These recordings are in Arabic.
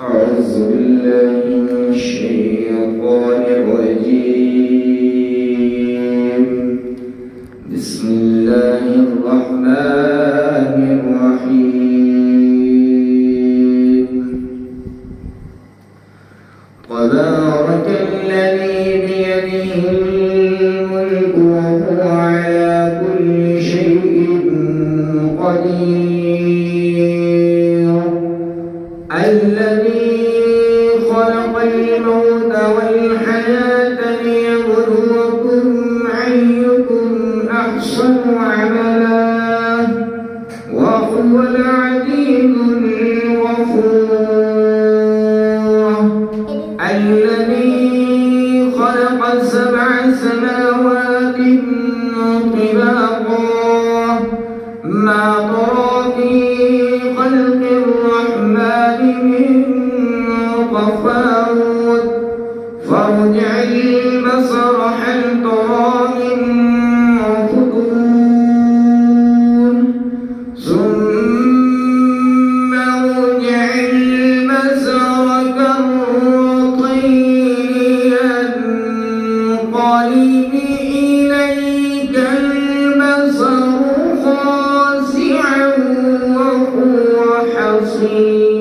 أعوذ بالله من الشيطان الرجيم. بسم الله الرحمن الرحيم. تبارك الذي بيده الملك وهو على كل شيء قدير. الذي خلق الموت والحياة ليبلوكم أيكم أحسن عملا وهو العزيز الغفور. الذي خلق 7 سماوات طباقا ما ترى في خلق الرحمن من تفاوت فارجع البصر هل ترى من فطور ثم ارجع البصر كرتين ينقلب إليك البصر خاسعا وهو حصير.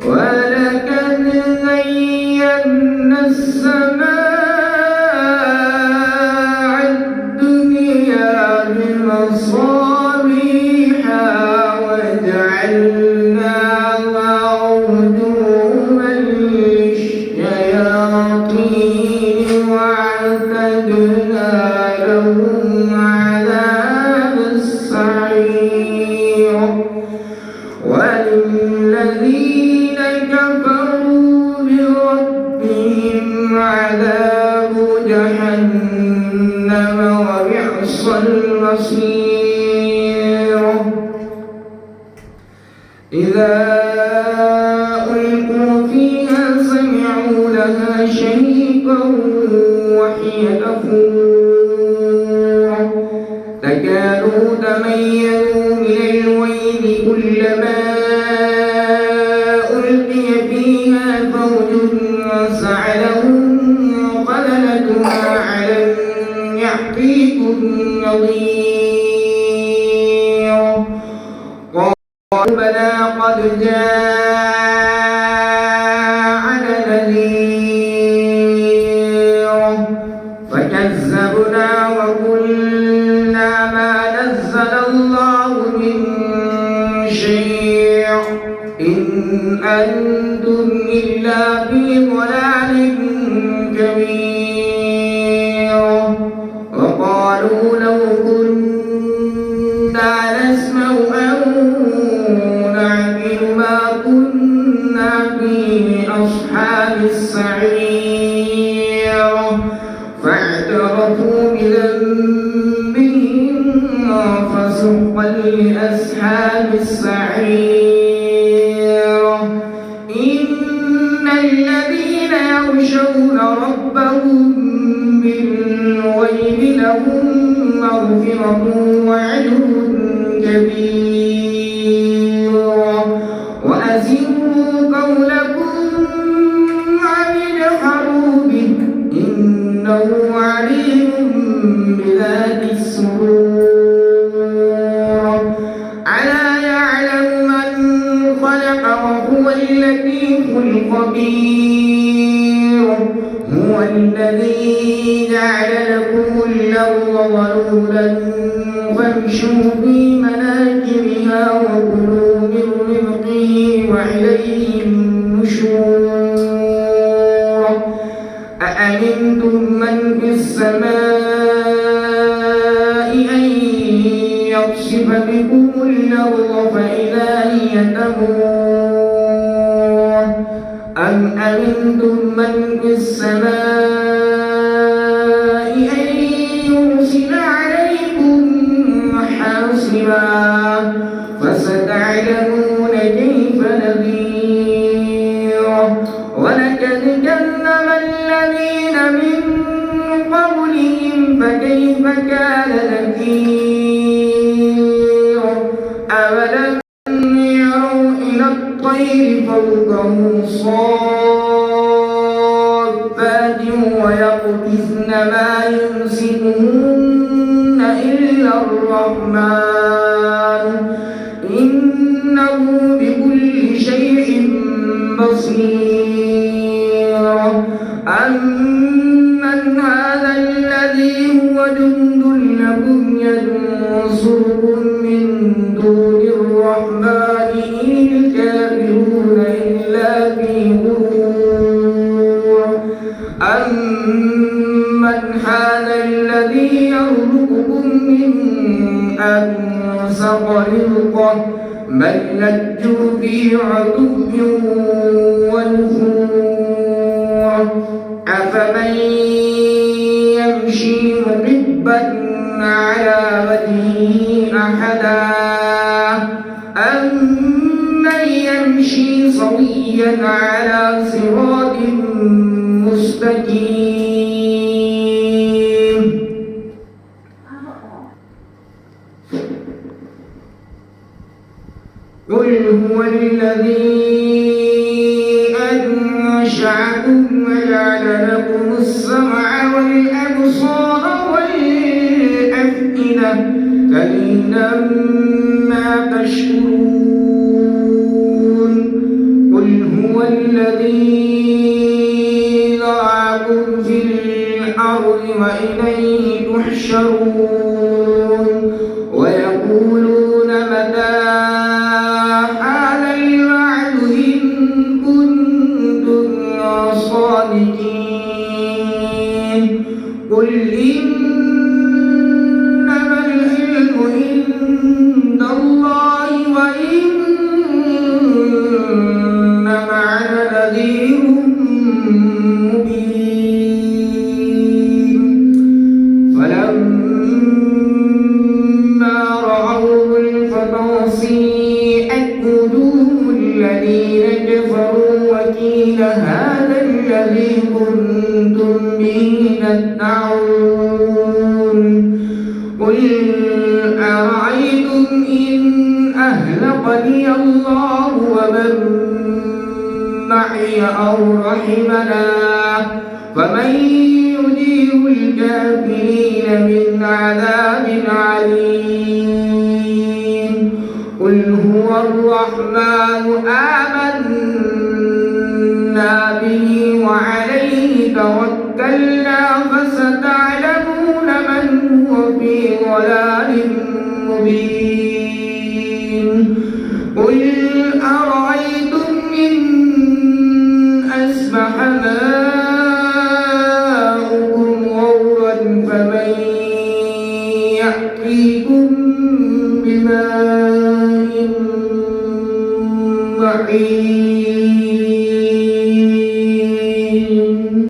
ولقد زينا السماء الدنيا بمصابيح وجعلناها رجوما للشياطين وأعتدنا لهم عذاب السعير. وللذين كفروا بربهم عذاب جهنم وبئس المصير. إذا ألقوا فيها سمعوا لها شهيقا وهي تفور تكاد تميز من الغيظ كلما ألقي فيها فوج سألهم خزنتها ألم يأتيكم نذير قالوا بلى قد جاءنا نذير فكذبنا وقلنا ما نزل الله من شيء إن أنتم إلا في ضلال كبير. وقالوا لو كنا نسمع أو نعقل ما كنا في أصحاب السعير. فاعترفوا بذنبهم فسحقا لأصحاب السعير. إن الذين يخشون ربهم بالغيب لهم مغفرة وأجر كبير. وأسروا قولكم أو اجهروا به إنه عليم بذات الصدور. ألا يعلم من خلق وهو اللطيف الخبير. هو الذي جعل لكم الأرض ظلولا فامشوا في مناكبها وكلوا من رزقه وإليه النشور. أأمنتم من في السماء أن يخسف بكم الأرض فإذا هي تمور أم أمنتم من في السماء أن يرسل عليكم حاصبا فستعلمون كيف نذير. ولقد كذب الذين من قبلهم فكيف كان نكير. أولم يروا إلى الطير فوقهم صافات ويقبضن ما يمسكهن إلا الرحمن إنه بكل شيء بصير أمن هذا الذي هو جند لكم ينصركم من دون الرحمن إن الكافرون إلا في غرور أمن هذا الذي يرزقكم من أنفق رزقه بل لجوا في عتو ونفور أفمن يمشي مكبا على وجهه أحدا أمن يمشي سويا على صراط مستقيم قل هو الذي أنشأكم وجعل لكم السمع والأبصار والأفئدة قليلا ما تشكرون قل هو الذي ذرأكم في الأرض وإليه تحشرون ويقولون متى هذا الوعد إن كنتم صادقين قل إنما العلم عند الله وإنما أنا نذير مبين فلما رأوه الفتى سيئت وجوه الذين كفروا وقيل هذا الذي كنتم به تدعون قل أرأيتم إن أهلكني الله ومن معي أو رحمنا فمن يجير الكافرين من عذاب عليم قل هو الرحمن آمنا به وعليه توكلنا فستعلمون من هو في ضلال مبين قل أرأيتم إن أصبح ماؤكم غورا فمن يأتيكم بماء معين